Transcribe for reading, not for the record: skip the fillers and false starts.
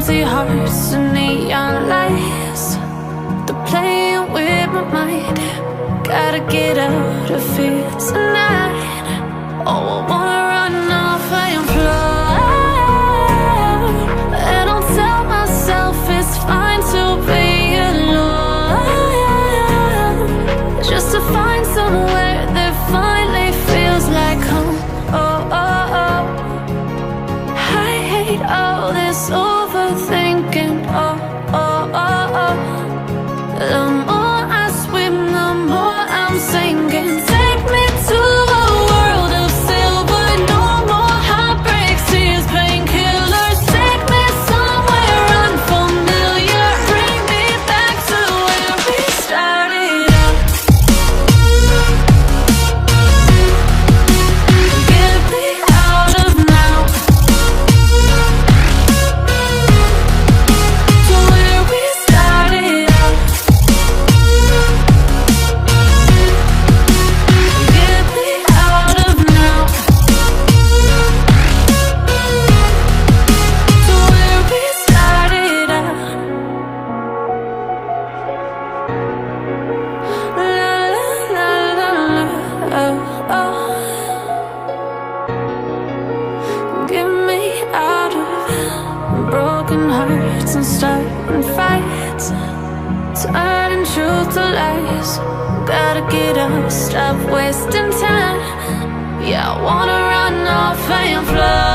empty hearts and neon lights. They're playing with my mind. Gotta get out of here tonight. Oh, I wanna run off and fly. And I'll tell myself it's fine to be alone, just to find somewhere that finally feels like home. Oh, oh, oh. I hate all this overthinking. Oh, oh, oh, oh. The more I swim, the more I'm sinking. Take me to a world of silver. No more heartbreaks, tears, painkillers. Take me somewhere unfamiliar. Bring me back to where we started out. Get me out of now, to where we started out. Get me out of now, to where we started out. La la la la, oh, oh. Get me out of broken hearts and starting fights, turning truth to lies. Gotta get up, stop wasting time. Yeah, I wanna run off and fly.